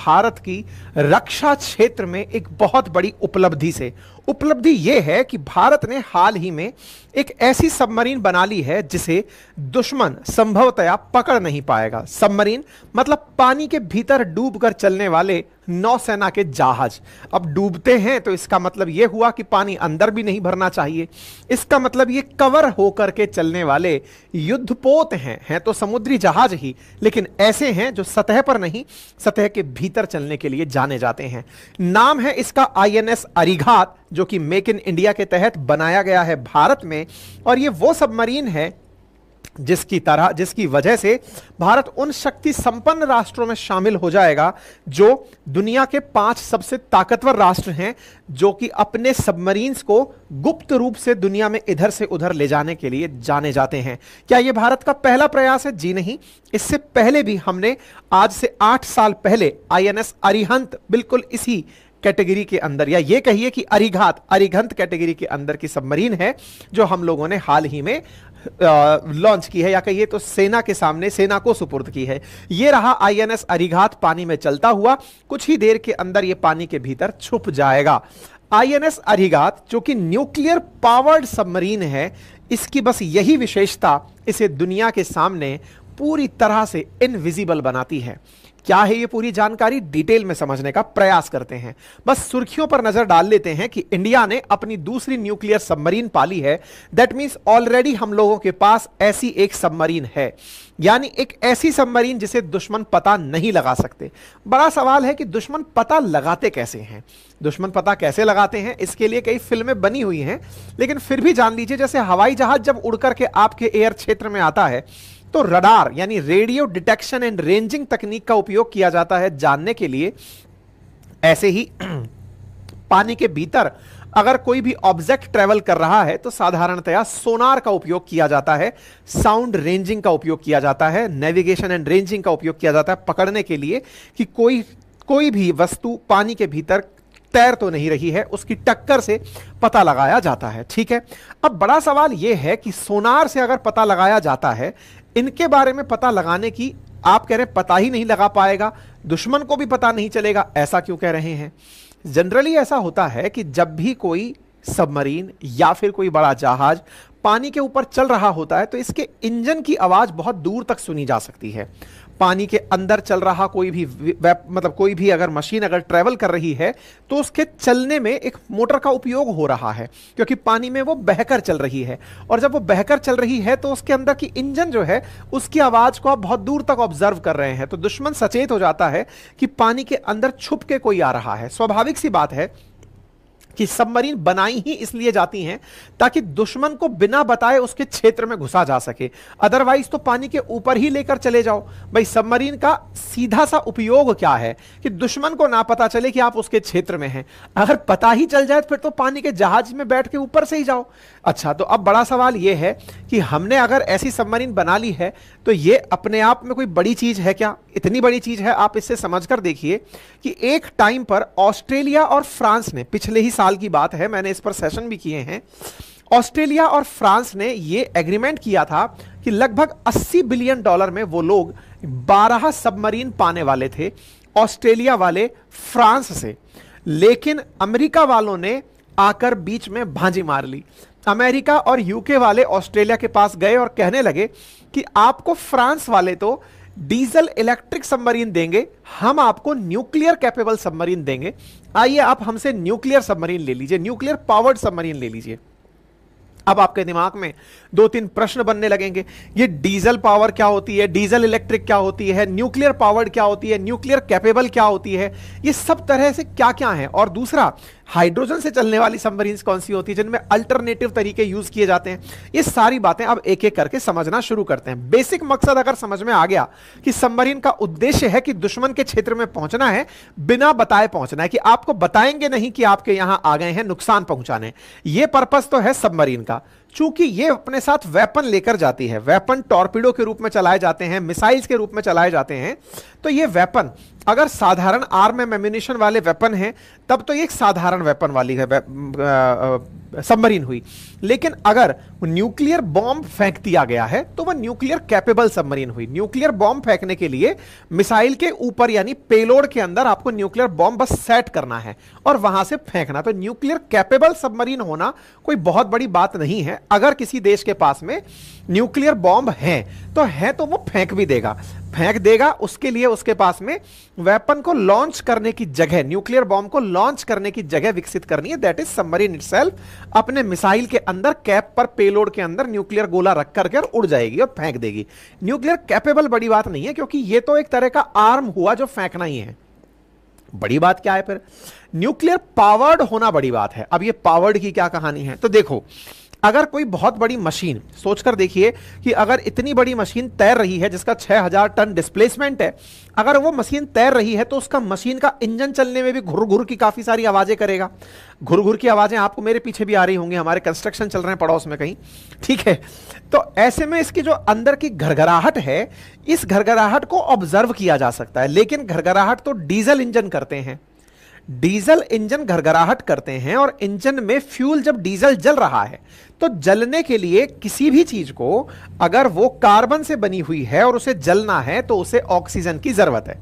भारत की रक्षा क्षेत्र में एक बहुत बड़ी उपलब्धि से। उपलब्धि यह है कि भारत ने हाल ही में एक ऐसी सबमरीन बना ली है जिसे दुश्मन संभवतया पकड़ नहीं पाएगा। सबमरीन मतलब पानी के भीतर डूबकर चलने वाले नौसेना के जहाज। अब डूबते हैं तो इसका मतलब यह हुआ कि पानी अंदर भी नहीं भरना चाहिए। इसका मतलब ये कवर होकर के चलने वाले युद्धपोत हैं तो समुद्री जहाज ही, लेकिन ऐसे हैं जो सतह पर नहीं, सतह के भीतर चलने के लिए जाने जाते हैं। नाम है इसका INS अरिघात, जो कि मेक इन इंडिया के तहत बनाया गया है भारत में। और ये वो सबमरीन है जिसकी वजह से भारत उन शक्ति संपन्न राष्ट्रों में शामिल हो जाएगा जो दुनिया के 5 सबसे ताकतवर राष्ट्र हैं, जो कि अपने सबमरीन्स को गुप्त रूप से दुनिया में इधर से उधर ले जाने के लिए जाने जाते हैं। क्या यह भारत का पहला प्रयास है? जी नहीं, इससे पहले भी हमने आज से 8 साल पहले INS अरिहंत बिल्कुल इसी कैटेगरी के अंदर, या ये कहिए कि अरिघंत कैटेगरी के अंदर की सबमरीन है जो हम लोगों ने हाल ही में लॉन्च की है, या कहिए तो सेना के सामने, सेना को सुपुर्द की है। यह रहा INS अरिघात पानी में चलता हुआ, कुछ ही देर के अंदर यह पानी के भीतर छुप जाएगा। INS अरिघात जो कि न्यूक्लियर पावर्ड सबमरीन है, इसकी बस यही विशेषता इसे दुनिया के सामने पूरी तरह से इनविजिबल बनाती है। क्या है ये पूरी जानकारी, डिटेल में समझने का प्रयास करते हैं। बस सुर्खियों पर नजर डाल लेते हैं कि इंडिया ने अपनी दूसरी न्यूक्लियर सबमरीन पाली है। दैट मींस ऑलरेडी हम लोगों के पास ऐसी एक सबमरीन है, यानी एक ऐसी सबमरीन जिसे दुश्मन पता नहीं लगा सकते। बड़ा सवाल है कि दुश्मन पता लगाते कैसे हैं। दुश्मन पता कैसे लगाते हैं, इसके लिए कई फिल्में बनी हुई हैं, लेकिन फिर भी जान लीजिए, जैसे हवाई जहाज जब उड़कर के आपके एयर क्षेत्र में आता है तो रडार यानी रेडियो डिटेक्शन एंड रेंजिंग तकनीक का उपयोग किया जाता है जानने के लिए। ऐसे ही पानी के भीतर अगर कोई भी ऑब्जेक्ट ट्रेवल कर रहा है तो साधारणतया सोनार का उपयोग किया जाता है, साउंड रेंजिंग का उपयोग किया जाता है, नेविगेशन एंड रेंजिंग का उपयोग किया जाता है पकड़ने के लिए कि कोई भी वस्तु पानी के भीतर तैर तो नहीं रही है, उसकी टक्कर से पता लगाया जाता है। ठीक है, अब बड़ा सवाल यह है कि सोनार से अगर पता लगाया जाता है, इनके बारे में पता लगाने की आप कह रहे हैं पता ही नहीं लगा पाएगा, दुश्मन को भी पता नहीं चलेगा, ऐसा क्यों कह रहे हैं? जनरली ऐसा होता है कि जब भी कोई सबमरीन या फिर कोई बड़ा जहाज पानी के ऊपर चल रहा होता है तो इसके इंजन की आवाज बहुत दूर तक सुनी जा सकती है। पानी के अंदर चल रहा कोई भी अगर मशीन अगर ट्रेवल कर रही है तो उसके चलने में एक मोटर का उपयोग हो रहा है, क्योंकि पानी में वो बहकर चल रही है। और जब वो बहकर चल रही है तो उसके अंदर की इंजन जो है उसकी आवाज को आप बहुत दूर तक ऑब्जर्व कर रहे हैं, तो दुश्मन सचेत हो जाता है कि पानी के अंदर छुप के कोई आ रहा है। स्वाभाविक सी बात है कि सबमरीन बनाई ही इसलिए जाती हैं ताकि दुश्मन को बिना बताए उसके क्षेत्र में घुसा जा सके, अदरवाइज तो पानी के ऊपर ही लेकर चले जाओ। भाई सबमरीन का सीधा सा उपयोग क्या है कि दुश्मन को ना पता चले कि आप उसके क्षेत्र में हैं। अगर पता ही चल जाए फिर तो पानी के जहाज में बैठ के ऊपर से ही जाओ। अच्छा, तो अब बड़ा सवाल यह है कि हमने अगर ऐसी सबमरीन बना ली है तो यह अपने आप में कोई बड़ी चीज है क्या? इतनी बड़ी चीज है, आप इससे समझकर देखिए कि एक टाइम पर ऑस्ट्रेलिया और फ्रांस ने, पिछले ही साल की बात है, मैंने इस पर सेशन भी किए हैं, ऑस्ट्रेलिया और फ्रांस ने यह एग्रीमेंट किया था कि लगभग $80 बिलियन में वो लोग 12 सबमरीन पाने वाले थे, ऑस्ट्रेलिया वाले फ्रांस से। लेकिन अमेरिका वालों ने आकर बीच में भांजी मार ली। अमेरिका और यूके वाले ऑस्ट्रेलिया के पास गए और कहने लगे कि आपको फ्रांस वाले तो डीजल इलेक्ट्रिक सबमरीन देंगे, हम आपको न्यूक्लियर कैपेबल सबमरीन देंगे, आइए आप हमसे न्यूक्लियर सबमरीन ले लीजिए, न्यूक्लियर पावर्ड सबमरीन ले लीजिए। अब आपके दिमाग में 2-3 प्रश्न बनने लगेंगे, ये डीजल पावर क्या होती है, डीजल इलेक्ट्रिक क्या होती है, न्यूक्लियर पावर्ड क्या होती है, न्यूक्लियर कैपेबल क्या होती है, ये सब तरह से क्या क्या है। और दूसरा, हाइड्रोजन से चलने वाली सबमरीन्स कौन सी होती है जिनमें अल्टरनेटिव तरीके यूज किए जाते हैं। ये सारी बातें अब एक एक करके समझना शुरू करते हैं। बेसिक मकसद अगर समझ में आ गया कि सबमरीन का उद्देश्य है कि दुश्मन के क्षेत्र में पहुंचना है, बिना बताए पहुंचना है, कि आपको बताएंगे नहीं कि आपके यहां आ गए हैं नुकसान पहुंचाने। ये पर्पस तो है सबमरीन का। चूंकि ये अपने साथ वेपन लेकर जाती है, वेपन टॉर्पीडो के रूप में चलाए जाते हैं, मिसाइल्स के रूप में चलाए जाते हैं, तो ये वेपन अगर साधारण आर्म एम्यूनिशन वाले वेपन हैं तब तो ये एक साधारण वेपन वाली है, सबमरीन हुई। लेकिन अगर न्यूक्लियर बॉम्ब फेंक दिया गया है तो वह न्यूक्लियर कैपेबल सबमरीन हुई। न्यूक्लियर बॉम्ब फेंकने के लिए मिसाइल के ऊपर यानी पेलोड के अंदर आपको न्यूक्लियर बॉम्ब बस सेट करना है और वहां से फेंकना। तो न्यूक्लियर कैपेबल सबमरीन होना कोई बहुत बड़ी बात नहीं है। अगर किसी देश के पास में न्यूक्लियर बॉम्ब है तो वो फेंक भी देगा। उसके लिए उसके पास में वेपन को लॉन्च करने की जगह, न्यूक्लियर बॉम्ब को लॉन्च करने की जगह विकसित करनी है, दैट इज सबमरीन इटसेल्फ। अपने मिसाइल के अंदर कैप पर पेलोड के अंदर न्यूक्लियर गोला रख करके उड़ जाएगी और फेंक देगी। न्यूक्लियर कैपेबल बड़ी बात नहीं है, क्योंकि यह तो एक तरह का आर्म हुआ जो फेंकना ही है। बड़ी बात क्या है फिर? न्यूक्लियर पावर्ड होना बड़ी बात है। अब ये पावर्ड की क्या कहानी है? तो देखो, अगर कोई बहुत बड़ी मशीन, सोचकर देखिए कि अगर इतनी बड़ी मशीन तैर रही है जिसका 6000 टन डिस्प्लेसमेंट है, अगर वो मशीन तैर रही है तो उसका मशीन का इंजन चलने में भी घुर घुर की काफी सारी आवाजें करेगा। घुर घुर की आवाजें आपको मेरे पीछे भी आ रही होंगी, हमारे कंस्ट्रक्शन चल रहे हैं पड़ोस में कहीं, ठीक है। तो ऐसे में इसकी जो अंदर की घरघराहट है, इस घरघराहट को ऑब्जर्व किया जा सकता है। लेकिन घरघराहट तो डीजल इंजन करते हैं, डीजल इंजन घरघराहट करते हैं। और इंजन में फ्यूल जब डीजल जल रहा है तो जलने के लिए किसी भी चीज को अगर वो कार्बन से बनी हुई है और उसे जलना है तो उसे ऑक्सीजन की जरूरत है।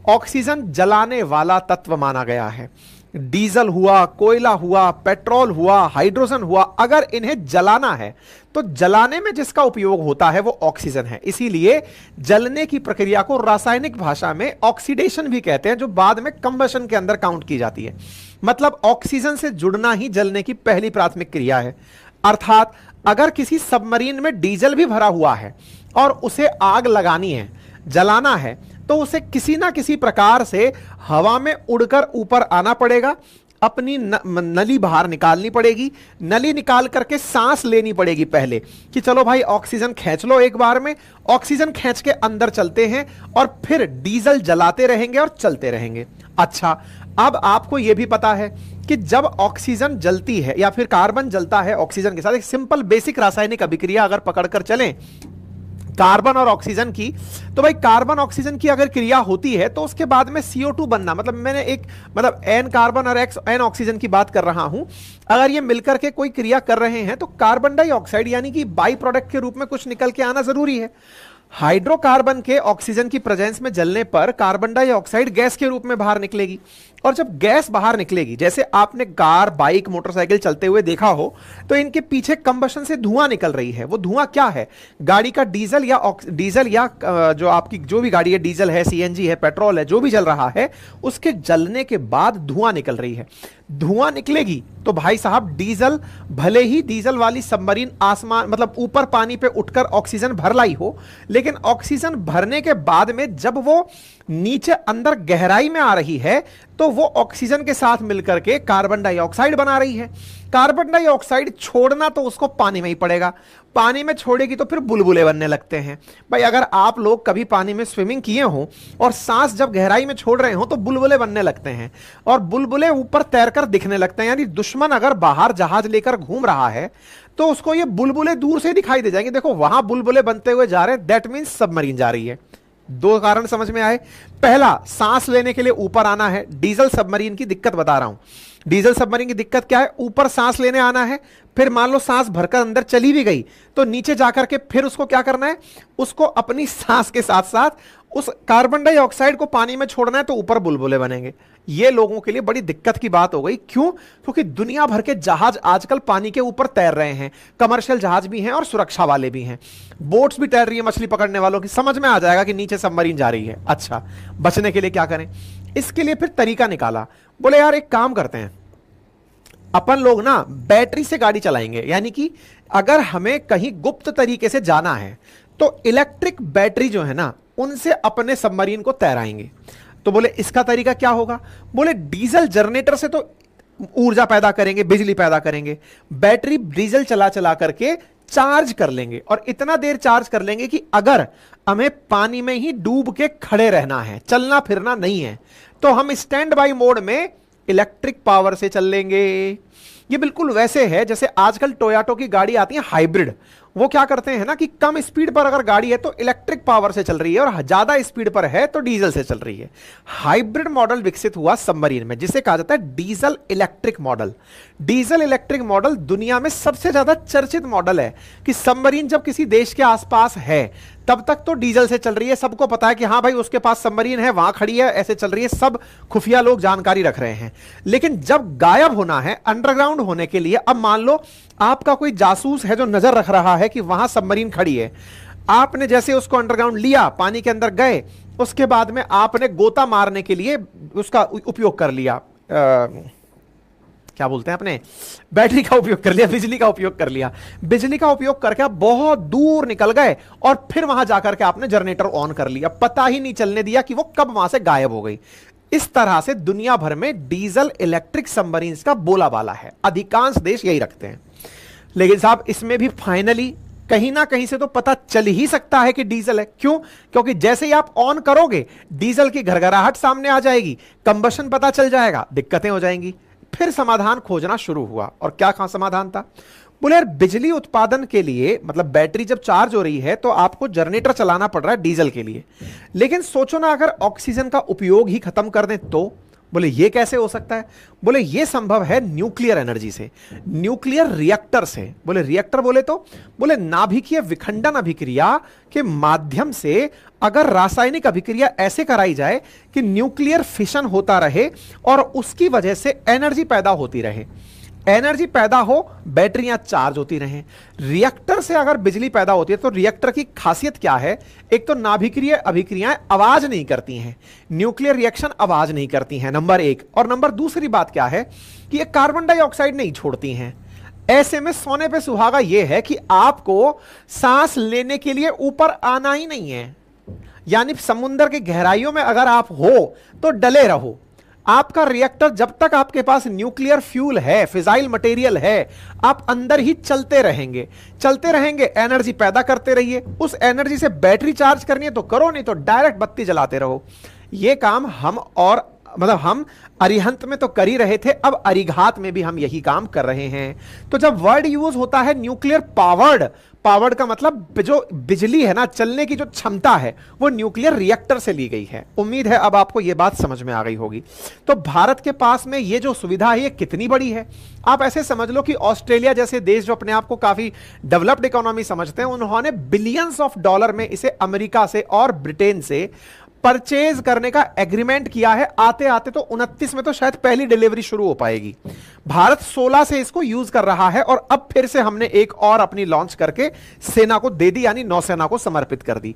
ऑक्सीजन जलाने वाला तत्व माना गया है। डीजल हुआ, कोयला हुआ, पेट्रोल हुआ, हाइड्रोजन हुआ, अगर इन्हें जलाना है तो जलाने में जिसका उपयोग होता है वो ऑक्सीजन है। इसीलिए जलने की प्रक्रिया को रासायनिक भाषा में ऑक्सीडेशन भी कहते हैं, जो बाद में कंबशन के अंदर काउंट की जाती है। मतलब ऑक्सीजन से जुड़ना ही जलने की पहली प्राथमिक क्रिया है। अर्थात अगर किसी सबमरीन में डीजल भी भरा हुआ है और उसे आग लगानी है, जलाना है, तो उसे किसी ना किसी प्रकार से हवा में उड़कर ऊपर आना पड़ेगा, अपनी नली बाहर निकालनी पड़ेगी, नली निकाल करके सांस लेनी पड़ेगी पहले कि चलो भाई ऑक्सीजन खींच लो एक बार में। ऑक्सीजन खींच के अंदर चलते हैं और फिर डीजल जलाते रहेंगे और चलते रहेंगे। अच्छा, अब आपको यह भी पता है कि जब ऑक्सीजन जलती है या फिर कार्बन जलता है ऑक्सीजन के साथ, एक सिंपल बेसिक रासायनिक अभिक्रिया अगर पकड़कर चलें कार्बन और ऑक्सीजन की, तो भाई कार्बन ऑक्सीजन की अगर क्रिया होती है तो उसके बाद में CO2 बनना, मतलब मैंने N कार्बन और N ऑक्सीजन की बात कर रहा हूं। अगर ये मिलकर के कोई क्रिया कर रहे हैं तो कार्बन डाइऑक्साइड यानी कि बाई प्रोडक्ट के रूप में कुछ निकल के आना जरूरी है। हाइड्रोकार्बन के ऑक्सीजन की प्रेजेंस में जलने पर कार्बन डाइऑक्साइड गैस के रूप में बाहर निकलेगी। और जब गैस बाहर निकलेगी, जैसे आपने कार, बाइक, मोटरसाइकिल चलते हुए देखा हो, तो इनके पीछे कंबशन से धुआं निकल रही है। वो धुआं क्या है? गाड़ी का डीजल या जो आपकी जो भी गाड़ी है, डीजल है, CNG है, पेट्रोल है, जो भी जल रहा है, उसके जलने के बाद धुआं निकल रही है। धुआं निकलेगी तो भाई साहब डीजल, भले ही डीजल वाली सबमरीन आसमान मतलब ऊपर पानी पे उठकर ऑक्सीजन भर लाई हो, लेकिन ऑक्सीजन भरने के बाद में जब वो नीचे अंदर गहराई में आ रही है तो वो ऑक्सीजन के साथ मिलकर के कार्बन डाइऑक्साइड बना रही है। कार्बन डाइऑक्साइड छोड़ना तो उसको पानी में ही पड़ेगा, पानी में छोड़ेगी तो फिर बुलबुले बनने लगते हैं। भाई अगर आप लोग कभी पानी में स्विमिंग किए हो और सांस जब गहराई में छोड़ रहे हो तो बुलबुले बनने लगते हैं और बुलबुले ऊपर तैरकर दिखने लगते हैं। यानी दुश्मन अगर बाहर जहाज लेकर घूम रहा है तो उसको ये बुलबुले दूर से दिखाई दे जाएंगे। देखो वहां बुलबुले बनते हुए जा रहे हैं, दैट मीन्स सबमरीन जा रही है। दो कारण समझ में आए। पहला, सांस लेने के लिए ऊपर आना है। डीजल सबमरीन की दिक्कत बता रहा हूं। डीजल सबमरीन की दिक्कत क्या है? ऊपर सांस लेने आना है, फिर मान लो सांस भरकर अंदर चली भी गई तो नीचे जाकर के फिर उसको क्या करना है? उसको अपनी सांस के साथ साथ उस कार्बन डाइऑक्साइड को पानी में छोड़ना है, तो ऊपर बुलबुले बनेंगे। ये लोगों के लिए बड़ी दिक्कत की बात हो गई। क्यों? क्योंकि दुनिया भर के जहाज आजकल पानी के ऊपर तैर रहे हैं, कमर्शियल जहाज भी हैं और सुरक्षा वाले भी हैं, बोट्स भी तैर रही है मछली पकड़ने वालों की। समझ में आ जाएगा कि नीचे सबमरीन जा रही है। अच्छा, बचने के लिए क्या करें? इसके लिए फिर तरीका निकाला। बोले यार एक काम करते हैं, अपन लोग ना बैटरी से गाड़ी चलाएंगे। यानी कि अगर हमें कहीं गुप्त तरीके से जाना है तो इलेक्ट्रिक बैटरी जो है ना, उनसे अपने सबमरीन को तैराएंगे। तो बोले इसका तरीका क्या होगा? बोले डीजल जनरेटर से तो ऊर्जा पैदा करेंगे, बिजली पैदा करेंगे, बैटरी डीजल चला चला करके चार्ज कर लेंगे और इतना देर चार्ज कर लेंगे कि अगर हमें पानी में ही डूब के खड़े रहना है, चलना फिरना नहीं है, तो हम स्टैंड बाय मोड में इलेक्ट्रिक पावर से चल लेंगे। ये बिल्कुल वैसे है जैसे आजकल टोयोटा की गाड़ी आती है हाइब्रिड, वो क्या करते हैं ना कि कम स्पीड पर अगर गाड़ी है तो इलेक्ट्रिक पावर से चल रही है, और ज्यादा स्पीड पर है तो डीजल से चल रही है। हाइब्रिड मॉडल विकसित हुआ सबमरीन में, जिसे कहा जाता है diesel electric model. Diesel electric model दुनिया में सबसे ज्यादा चर्चित मॉडल है कि सबमरीन जब किसी देश के आसपास है तब तक तो डीजल से चल रही है, सबको पता है कि हाँ भाई उसके पास सबमरीन है, वहां खड़ी है, ऐसे चल रही है, सब खुफिया लोग जानकारी रख रहे हैं। लेकिन जब गायब होना है, अंडरग्राउंड होने के लिए, अब मान लो आपका कोई जासूस है जो नजर रख रहा है कि वहां सबमरीन खड़ी है, आपने जैसे उसको अंडरग्राउंड लिया, पानी के अंदर गए, उसके बाद में आपने गोता मारने के लिए उसका उपयोग कर लिया, क्या बोलते हैं अपने, बैटरी का उपयोग कर लिया, बिजली का उपयोग कर लिया। बिजली का उपयोग करके आप बहुत दूर निकल गए और फिर वहां जाकर के आपने जनरेटर ऑन कर लिया, पता ही नहीं चलने दिया कि वो कब वहां से गायब हो गई। इस तरह से दुनिया भर में डीजल इलेक्ट्रिक सबमरीन्स का बोलाबाला है, अधिकांश देश यही रखते हैं। लेकिन साहब इसमें भी फाइनली कहीं ना कहीं से तो पता चल ही सकता है कि डीजल है। क्यों? क्योंकि जैसे ही आप ऑन करोगे डीजल की घरघराहट सामने आ जाएगी, कंबशन पता चल जाएगा, दिक्कतें हो जाएंगी। फिर समाधान खोजना शुरू हुआ, और क्या कहां समाधान था? बोले यार बिजली उत्पादन के लिए, मतलब बैटरी जब चार्ज हो रही है तो आपको जनरेटर चलाना पड़ रहा है डीजल के लिए, लेकिन सोचो ना अगर ऑक्सीजन का उपयोग ही खत्म कर दें तो। बोले ये कैसे हो सकता है? बोले ये संभव है न्यूक्लियर एनर्जी से, न्यूक्लियर रिएक्टर से। बोले रिएक्टर बोले तो बोले नाभिकीय विखंडन अभिक्रिया के माध्यम से अगर रासायनिक अभिक्रिया ऐसे कराई जाए कि न्यूक्लियर फिशन होता रहे और उसकी वजह से एनर्जी पैदा होती रहे, एनर्जी पैदा हो, बैटरियां चार्ज होती रहें। रिएक्टर से अगर बिजली पैदा होती है तो रिएक्टर की खासियत क्या है? एक तो नाभिकीय अभिक्रियाएं आवाज नहीं करती हैं, न्यूक्लियर रिएक्शन आवाज नहीं करती हैं, नंबर एक। और नंबर दूसरी बात क्या है कि ये कार्बन डाइऑक्साइड नहीं छोड़ती हैं। ऐसे में सोने पे सुहागा यह है कि आपको सांस लेने के लिए ऊपर आना ही नहीं है, यानी समुद्र की गहराइयों में अगर आप हो तो डले रहो। आपका रिएक्टर जब तक आपके पास न्यूक्लियर फ्यूल है, फिजाइल मटेरियल है, आप अंदर ही चलते रहेंगे, चलते रहेंगे, एनर्जी पैदा करते रहिए। उस एनर्जी से बैटरी चार्ज करनी है तो करो, नहीं तो डायरेक्ट बत्ती जलाते रहो। यह काम हम अरिहंत में तो कर ही रहे थे, अब अरिघात में भी हम यही काम कर रहे हैं। तो जब वर्ड यूज होता है न्यूक्लियर पावर्ड, पावर्ड का मतलब जो बिजली है ना, चलने की जो क्षमता है वो न्यूक्लियर रिएक्टर से ली गई है। उम्मीद है अब आपको यह बात समझ में आ गई होगी। तो भारत के पास में ये जो सुविधा है ये कितनी बड़ी है। आप ऐसे समझ लो कि ऑस्ट्रेलिया जैसे देश जो अपने आप को काफी डेवलप्ड इकोनॉमी समझते हैं, उन्होंने बिलियंस ऑफ डॉलर में इसे अमेरिका से और ब्रिटेन से परचेज करने का एग्रीमेंट किया है। आते आते तो 29 में तो शायद पहली डिलीवरी शुरू हो पाएगी। भारत 16 से इसको यूज कर रहा है और अब फिर से हमने एक और अपनी लॉन्च करके सेना को दे दी, यानी नौसेना को समर्पित कर दी।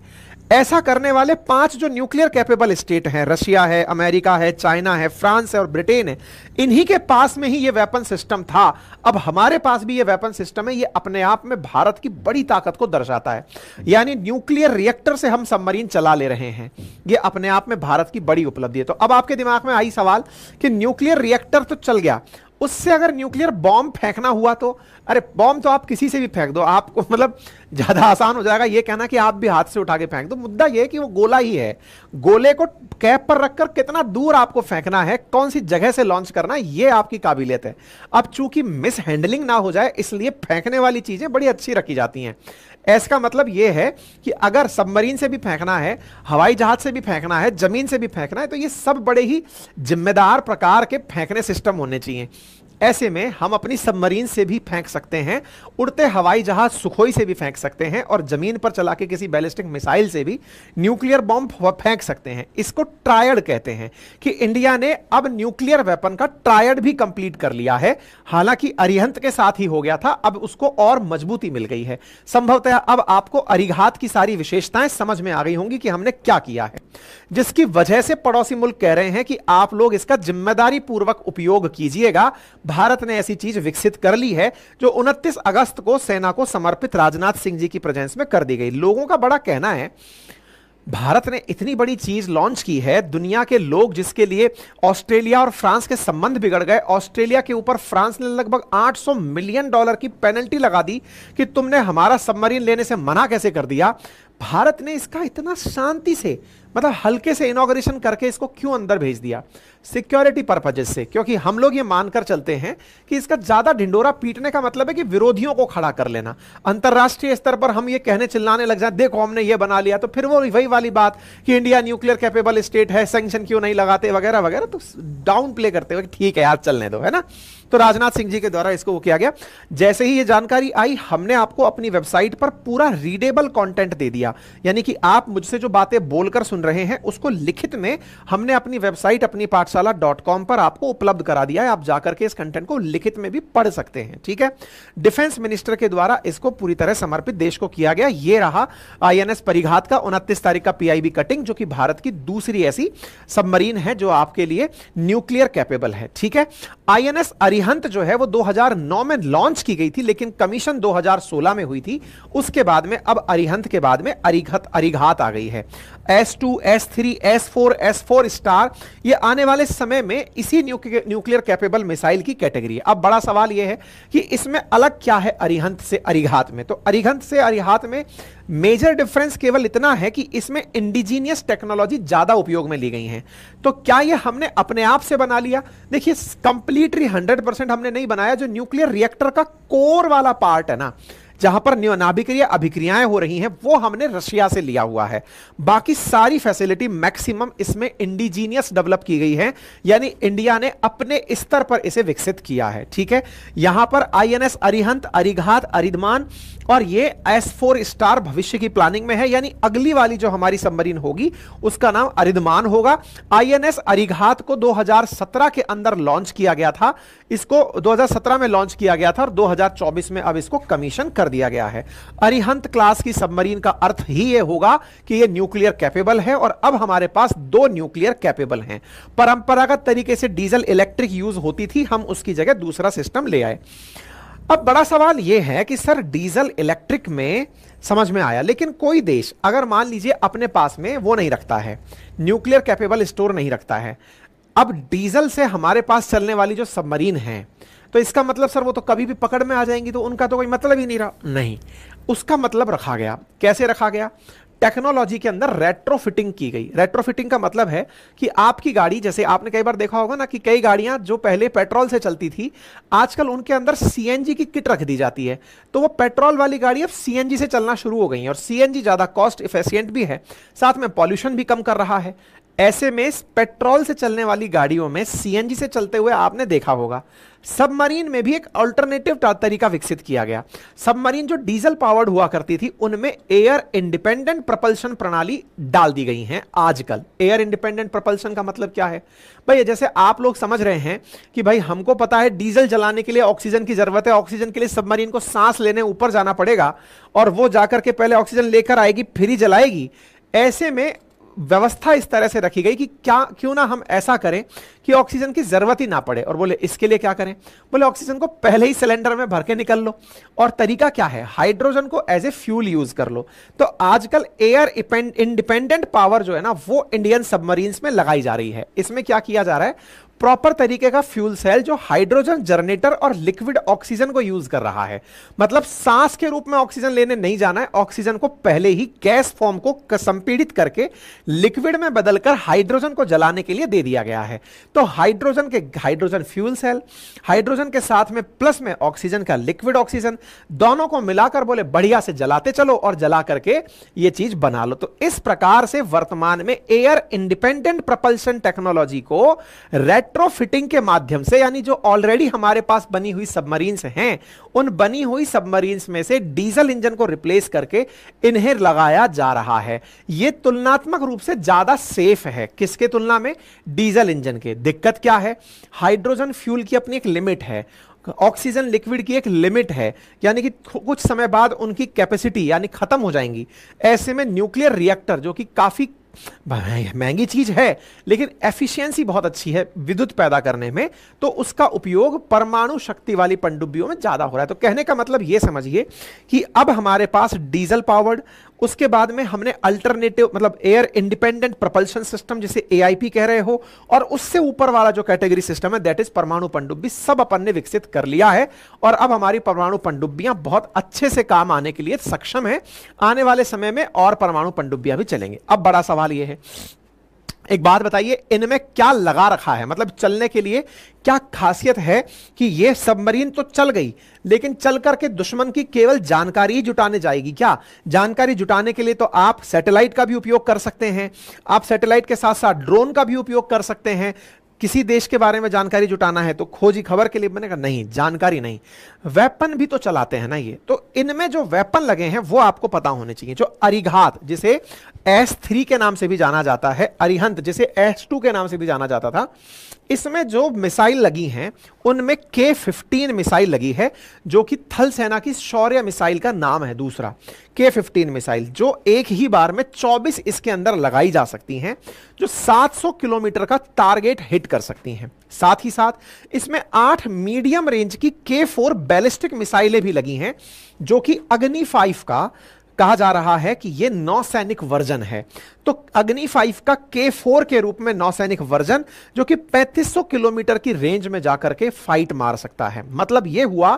ऐसा करने वाले 5 जो न्यूक्लियर कैपेबल स्टेट हैं, रशिया है, अमेरिका है, चाइना है, फ्रांस है और ब्रिटेन है, इन्हीं के पास में ही ये वेपन सिस्टम था। अब हमारे पास भी ये वेपन सिस्टम है। ये अपने आप में भारत की बड़ी ताकत को दर्शाता है, यानी न्यूक्लियर रिएक्टर से हम सबमरीन चला ले रहे हैं। ये अपने आप में भारत की बड़ी उपलब्धि है। तो अब आपके दिमाग में आई सवाल कि न्यूक्लियर रिएक्टर तो चल गया, उससे अगर न्यूक्लियर बॉम्ब फेंकना हुआ तो? अरे बॉम्ब तो आप किसी से भी फेंक दो, आपको मतलब ज्यादा आसान हो जाएगा ये कहना कि आप भी हाथ से उठा के फेंक दो। मुद्दा ये है कि वो गोला ही है, गोले को कैप पर रखकर कितना दूर आपको फेंकना है, कौन सी जगह से लॉन्च करना है, ये आपकी काबिलियत है। अब चूंकि मिस हैंडलिंग ना हो जाए इसलिए फेंकने वाली चीजें बड़ी अच्छी रखी जाती हैं। इसका मतलब यह है कि अगर सबमरीन से भी फेंकना है, हवाई जहाज से भी फेंकना है, जमीन से भी फेंकना है, तो ये सब बड़े ही जिम्मेदार प्रकार के फेंकने सिस्टम होने चाहिए। ऐसे में हम अपनी सबमरीन से भी फेंक सकते हैं, उड़ते हवाई जहाज सुखोई से भी फेंक सकते हैं, और जमीन पर चला के किसी बैलिस्टिक मिसाइल से भी न्यूक्लियर बॉम्ब फेंक सकते हैं। इसको ट्रायड कहते हैं कि इंडिया ने अब न्यूक्लियर वेपन का ट्रायड भी कंप्लीट कर लिया है। हालांकि अरिहंत के साथ ही हो गया था, अब उसको और मजबूती मिल गई है। संभवतः अब आपको अरिघात की सारी विशेषताएं समझ में आ गई होंगी कि हमने क्या किया है, जिसकी वजह से पड़ोसी मुल्क कह रहे हैं कि आप लोग इसका जिम्मेदारी पूर्वक उपयोग कीजिएगा। भारत ने ऐसी चीज विकसित कर ली है जो 29 अगस्त को सेना को समर्पित राजनाथ सिंह जी की प्रेजेंस में कर दी गई। लोगों का बड़ा कहना है भारत ने इतनी बड़ी चीज लॉन्च की है, दुनिया के लोग जिसके लिए ऑस्ट्रेलिया और फ्रांस के संबंध बिगड़ गए, ऑस्ट्रेलिया के ऊपर फ्रांस ने लगभग $800 मिलियन की पेनल्टी लगा दी कि तुमने हमारा सबमरीन लेने से मना कैसे कर दिया। भारत ने इसका इतना शांति से, मतलब हल्के से इनॉग्रेशन करके इसको क्यों अंदर भेज दिया? सिक्योरिटी पर्पजेस से, क्योंकि हम लोग ये मानकर चलते हैं कि इसका ज्यादा ढिंडोरा पीटने का मतलब है कि विरोधियों को खड़ा कर लेना। अंतरराष्ट्रीय स्तर पर हम ये कहने चिल्लाने लग जाए देखो हमने ये बना लिया, तो फिर वो वही वाली बात कि इंडिया न्यूक्लियर कैपेबल स्टेट है, सैंक्शन क्यों नहीं लगाते वगैरह वगैरह, तो डाउन प्ले करते हुए ठीक है यार चलने दो, है ना। तो राजनाथ सिंह जी के द्वारा इसको वो किया गया। जैसे ही ये जानकारी आई हमने आपको अपनी वेबसाइट पर पूरा रीडेबल कंटेंट दे दिया, यानी कि आप मुझसे जो बातें बोलकर सुन रहे हैं उसको लिखित में हमने अपनी वेबसाइट अपनी पाठशाला.com पर आपको उपलब्ध करा दिया है। आप जाकर के इस कंटेंट को लिखित में भी पढ़ सकते हैं, ठीक है। डिफेंस मिनिस्टर के द्वारा इसको पूरी तरह समर्पित देश को किया गया। ये रहा आईएनएस परिघात का 29 तारीख का पीआईबी कटिंग, जो कि भारत की दूसरी ऐसी सबमरीन है जो आपके लिए न्यूक्लियर कैपेबल है, ठीक है। आईएनएस अरिहंत जो है वो 2009 में लॉन्च की गई थी, लेकिन कमीशन 2016 में हुई थी। उसके बाद में अब अरिहंत के बाद में अरिघात आ गई है। S2, S3, S4, S4 star ये आने वाले समय में इसी न्यूक्लियर कैपेबल मिसाइल की कैटेगरी है। अब बड़ा सवाल यह है कि इसमें अलग क्या है अरिहंत से अरिघात में। तो अरिहंत से अरिघात में मेजर डिफरेंस केवल इतना है कि इसमें इंडिजीनियस टेक्नोलॉजी ज्यादा उपयोग में ली गई है। तो क्या यह हमने अपने आप से बना लिया? देखिए कंप्लीटली 100% हमने नहीं बनाया। जो न्यूक्लियर रिएक्टर का कोर वाला पार्ट है ना, जहां पर नाभिकीय अभिक्रियाएं हो रही हैं, वो हमने रशिया से लिया हुआ है। बाकी सारी फैसिलिटी मैक्सिमम इसमें इंडिजीनियस डेवलप की गई है, यानी इंडिया ने अपने स्तर पर इसे विकसित किया है, ठीक है। यहां पर आईएनएस अरिहंत, अरिघात, अरिधमान और ये S4 स्टार भविष्य की प्लानिंग में है, यानी अगली वाली जो हमारी सबमरीन होगी उसका नाम अरिधमान होगा। आईएनएस अरिघात को 2017 के अंदर लॉन्च किया गया था, इसको 2017 में लॉन्च किया गया था और 2024 में अब इसको कमीशन कर दिया गया है। अरिहंत क्लास की सबमरीन का अर्थ ही यह होगा कि यह न्यूक्लियर कैपेबल है और अब हमारे पास 2 न्यूक्लियर कैपेबल हैं। परंपरागत तरीके से डीजल इलेक्ट्रिक यूज होती थी, हम उसकी जगह दूसरा सिस्टम ले आए। अब बड़ा सवाल यह है कि सर डीजल इलेक्ट्रिक में समझ में आया, लेकिन कोई देश अगर मान लीजिए अपने पास में वो नहीं रखता है, न्यूक्लियर कैपेबल स्टोर नहीं रखता है, अब डीजल से हमारे पास चलने वाली जो सबमरीन है, तो इसका मतलब सर वो तो कभी भी पकड़ में आ जाएंगी, तो उनका तो कोई मतलब ही नहीं रहा। नहीं, उसका मतलब रखा गया। कैसे रखा गया? टेक्नोलॉजी के अंदर रेट्रोफिटिंग की गई। रेट्रोफिटिंग का मतलब है कि आपकी गाड़ी, जैसे आपने कई बार देखा होगा ना कि कई गाड़ियां जो पहले पेट्रोल से चलती थी, आजकल उनके अंदर सीएनजी की किट रख दी जाती है, तो वो पेट्रोल वाली गाड़ी अब सीएनजी से चलना शुरू हो गई है और सीएनजी ज्यादा कॉस्ट इफिशिएंट भी है, साथ में पॉल्यूशन भी कम कर रहा है। ऐसे में पेट्रोल से चलने वाली गाड़ियों में सीएनजी से चलते हुए आपने देखा होगा सबमरीन में भी एक अल्टरनेटिव तरीका विकसित किया गया। सबमरीन जो डीजल पावर्ड हुआ करती थी उनमें एयर इंडिपेंडेंट propulsion प्रणाली डाल दी गई हैं। आजकल एयर इंडिपेंडेंट propulsion का मतलब क्या है भाई? जैसे आप लोग समझ रहे हैं कि भाई हमको पता है डीजल जलाने के लिए ऑक्सीजन की जरूरत है, ऑक्सीजन के लिए सबमरीन को सांस लेने ऊपर जाना पड़ेगा और वो जाकर के पहले ऑक्सीजन लेकर आएगी फिर ही जलाएगी। ऐसे में व्यवस्था इस तरह से रखी गई कि क्यों ना हम ऐसा करें कि ऑक्सीजन की जरूरत ही ना पड़े। और बोले इसके लिए क्या करें? बोले ऑक्सीजन को पहले ही सिलेंडर में भर के निकल लो। और तरीका क्या है? हाइड्रोजन को एज ए फ्यूल यूज कर लो। तो आजकल एयर इंडिपेंडेंट पावर जो है ना वो इंडियन सबमरीन्स में लगाई जा रही है। इसमें क्या किया जा रहा है? प्रॉपर तरीके का फ्यूल सेल जो हाइड्रोजन जनरेटर और लिक्विड ऑक्सीजन को यूज कर रहा है। मतलब सांस के रूप में ऑक्सीजन लेने नहीं जाना है, ऑक्सीजन को पहले ही गैस फॉर्म को संपीड़ित करके लिक्विड में बदलकर हाइड्रोजन को जलाने के लिए दे दिया गया है। तो हाइड्रोजन फ्यूल सेल, हाइड्रोजन के साथ में प्लस में ऑक्सीजन का लिक्विड ऑक्सीजन, दोनों को मिलाकर बोले बढ़िया से जलाते चलो और जला करके ये चीज बना लो। तो इस प्रकार से वर्तमान में एयर इंडिपेंडेंट propulsion टेक्नोलॉजी को रेट्रोफिटिंग के माध्यम से, यानी जो ऑलरेडी हमारे पास बनी हुई सबमरीन्स हैं उन बनी हुई सबमरीन्स में से डीजल इंजन को रिप्लेस करके इन्हें लगाया जा रहा है। यह तुलनात्मक रूप से ज्यादा सेफ है। किसके तुलना में? डीजल इंजन के। दिक्कत क्या है? हाइड्रोजन फ्यूल की अपनी एक लिमिट है, ऑक्सीजन लिक्विड की एक लिमिट है, यानी कि कुछ समय बाद उनकी कैपेसिटी यानी खत्म हो जाएंगी। ऐसे में न्यूक्लियर रिएक्टर जो कि काफी महंगी चीज है लेकिन एफिशिएंसी बहुत अच्छी है विद्युत पैदा करने में, तो उसका उपयोग परमाणु शक्ति वाली पनडुब्बियों में ज्यादा हो रहा है। तो कहने का मतलब यह समझिए कि अब हमारे पास डीजल पावर्ड उसके बाद में हमने अल्टरनेटिव मतलब एयर इंडिपेंडेंट प्रोपल्शन सिस्टम जिसे एआईपी कह रहे हो, और उससे ऊपर वाला जो कैटेगरी सिस्टम है दैट इज परमाणु पनडुब्बी, सब अपन ने विकसित कर लिया है। और अब हमारी परमाणु पनडुब्बियां बहुत अच्छे से काम आने के लिए सक्षम है। आने वाले समय में और परमाणु पनडुब्बियां भी चलेंगे। अब बड़ा सवाल यह है, एक बात बताइए, इनमें क्या लगा रखा है, मतलब चलने के लिए क्या खासियत है कि ये सबमरीन तो चल गई, लेकिन चल करके दुश्मन की केवल जानकारी ही जुटाने जाएगी क्या? जानकारी जुटाने के लिए तो आप सैटेलाइट का भी उपयोग कर सकते हैं, आप सैटेलाइट के साथ साथ ड्रोन का भी उपयोग कर सकते हैं। किसी देश के बारे में जानकारी जुटाना है तो खोजी खबर के लिए बनेगा, नहीं, जानकारी नहीं। वेपन भी तो चलाते हैं ना ये, तो इनमें जो वेपन लगे हैं वो आपको पता होने चाहिए। जो अरिघात जिसे S3 के नाम से भी जाना जाता है, अरिहंत जिसे S2 के नाम से भी जाना जाता था, इसमें जो मिसाइल लगी हैं उनमें K-15 मिसाइल लगी है, जो कि थल सेना की शौर्य मिसाइल का नाम है। दूसरा K-15 मिसाइल जो एक ही बार में 24 इसके अंदर लगाई जा सकती हैं, जो 700 किलोमीटर का टारगेट हिट कर सकती हैं। साथ ही साथ इसमें 8 मीडियम रेंज की K4 बैलिस्टिक मिसाइलें भी लगी हैं, जो कि अग्नि 5 का कहा जा रहा है कि यह नौसैनिक वर्जन है। तो अग्नि 5 का K4 के रूप में नौसैनिक वर्जन, जो कि 3500 किलोमीटर की रेंज में जाकर के फाइट मार सकता है। मतलब यह हुआ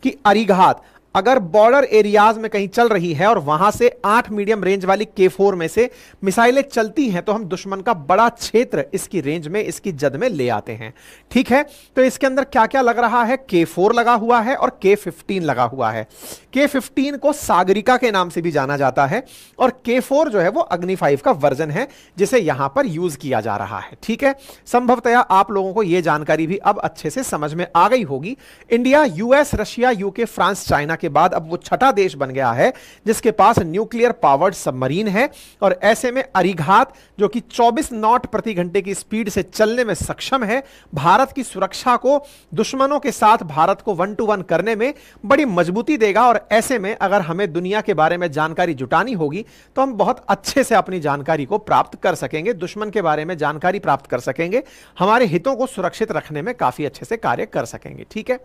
कि अरिघात अगर बॉर्डर एरियाज में कहीं चल रही है और वहां से 8 मीडियम रेंज वाली K4 में से मिसाइलें चलती हैं, तो हम दुश्मन का बड़ा क्षेत्र इसकी रेंज में, इसकी जद में ले आते हैं। ठीक है, तो इसके अंदर क्या क्या लग रहा है? K4 लगा हुआ है और K-15 लगा हुआ है। K-15 को सागरिका के नाम से भी जाना जाता है, और K4 जो है वो अग्नि 5 का वर्जन है जिसे यहां पर यूज किया जा रहा है। ठीक है, संभवतया आप लोगों को यह जानकारी भी अब अच्छे से समझ में आ गई होगी। India, US, Russia, UK, France, China के बाद अब वो छठा देश बन गया है जिसके पास न्यूक्लियर पावर्ड सबमरीन है, और ऐसे में अरिघात जो कि 24 नॉट प्रति घंटे की स्पीड से चलने में सक्षम है, भारत की सुरक्षा को, दुश्मनों के साथ भारत को 1 to 1 करने में बड़ी मजबूती देगा। और ऐसे में अगर हमें दुनिया के बारे में जानकारी जुटानी होगी तो हम बहुत अच्छे से अपनी जानकारी को प्राप्त कर सकेंगे, दुश्मन के बारे में जानकारी प्राप्त कर सकेंगे, हमारे हितों को सुरक्षित रखने में काफी अच्छे से कार्य कर सकेंगे। ठीक है,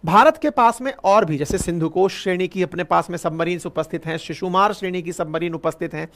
भारत के पास में और भी जैसे सिंधुकोश श्रेणी की अपने पास में सबमरीन उपस्थित हैं, शिशुमार श्रेणी की सबमरीन उपस्थित हैं,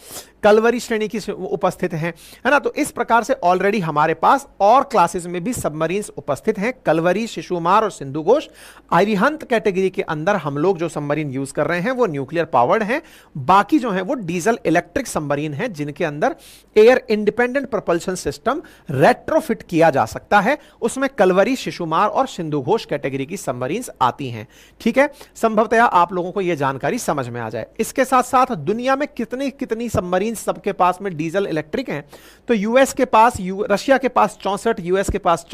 कलवरी श्रेणी की उपस्थित हैं, है ना। तो इस प्रकार से ऑलरेडी हमारे पास और क्लासेस में भी सबमरीन उपस्थित हैं। कलवरी, शिशुमार और सिंधुघोष। अरिहंत कैटेगरी के अंदर हम लोग जो सबमरीन यूज कर रहे हैं वो न्यूक्लियर पावर्ड हैं, बाकी जो है वो डीजल इलेक्ट्रिक सबमरीन हैं जिनके अंदर air independent propulsion system retrofit किया जा सकता है। उसमें कलवरी, शिशुमार और सिंधुघोष कैटेगरी की सबमरीन आती हैं। ठीक है, संभवतया आप लोगों को यह जानकारी समझ में आ जाए। इसके साथ साथ दुनिया में कितनी कितनी सबमरीन सबके पास में डीजल इलेक्ट्रिक हैं, तो यूएस के पास, रशिया के पास 64, यूएस के पास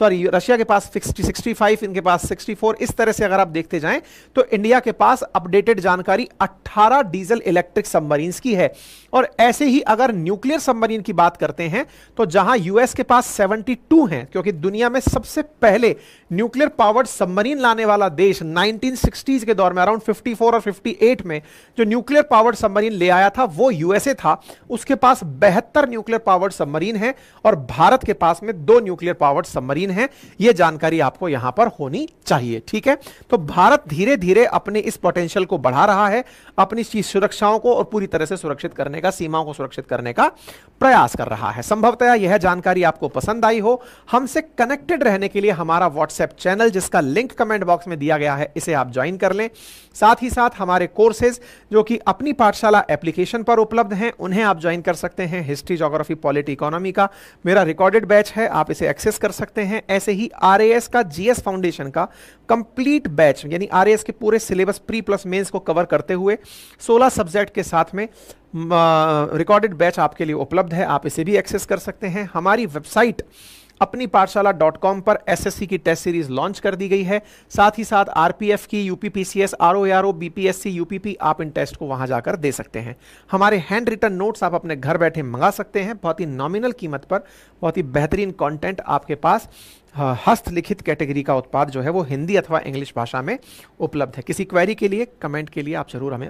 रशिया के पास 65, इनके पास 64। इस तरह से अगर आप देखते जाएं तो इंडिया के पास अपडेटेड जानकारी 18 डीजल इलेक्ट्रिक सबमरीन की है। और ऐसे ही अगर न्यूक्लियर सबमरीन की बात करते हैं तो जहां यूएस के पास 72 हैं, क्योंकि दुनिया में सबसे पहले न्यूक्लियर पावर्ड सबमरीन लाने वाला देश 1960s के दौर में अराउंड 54 और 58 में जो न्यूक्लियर पावर्ड सबमरीन ले आया था वो यूएसए था। उसके पास 72 न्यूक्लियर पावर्ड सबमरीन है और भारत के पास में 2 न्यूक्लियर पावर्ड सबमरीन है। यह जानकारी आपको यहां पर होनी चाहिए। ठीक है, तो भारत धीरे धीरे अपने इस पोटेंशियल को बढ़ा रहा है, अपनी सुरक्षाओं को और पूरी तरह से सुरक्षित करने का, सीमाओं को सुरक्षित करने का प्रयास कर रहा है। संभवतः यह जानकारी आपको पसंद आई हो। हमसे कनेक्टेड रहने के लिए हमारा व्हाट्सएप चैनल जिसका लिंक कमेंट बॉक्स में दिया गया है, इसे आप ज्वाइन कर लें। साथ ही साथ हमारे कोर्सेज जो कि अपनी पाठशाला एप्लीकेशन पर उपलब्ध हैं उन्हें आप ज्वाइन कर सकते हैं। हिस्ट्री, ज्योग्राफी, पॉलिटी, इकोनॉमी का मेरा रिकॉर्डेड बैच है, आप इसे एक्सेस कर सकते हैं। ऐसे ही आरएएस का, जीएस फाउंडेशन का कंप्लीट बैच, यानी आरएएस के पूरे सिलेबस प्री प्लस मेंस को कवर करते हुए 16 सब्जेक्ट के साथ में रिकॉर्डेड बैच आपके लिए उपलब्ध है, आप इसे भी एक्सेस कर सकते हैं। हमारी वेबसाइट अपनी पाठशाला.com पर एसएससी की टेस्ट सीरीज लॉन्च कर दी गई है। साथ ही साथ आरपीएफ की, यूपीपीसीएस, आरओएआरओ, बीपीएससी, यूपीपी, आप इन टेस्ट को वहां जाकर दे सकते हैं। हमारे हैंड रिटन नोट्स आप अपने घर बैठे मंगा सकते हैं, बहुत ही नॉमिनल कीमत पर, बहुत ही बेहतरीन कंटेंट आपके पास। हस्तलिखित कैटेगरी का उत्पाद जो है वो हिंदी अथवा इंग्लिश भाषा में उपलब्ध है। किसी क्वेरी के लिए, कमेंट के लिए आप जरूर हमें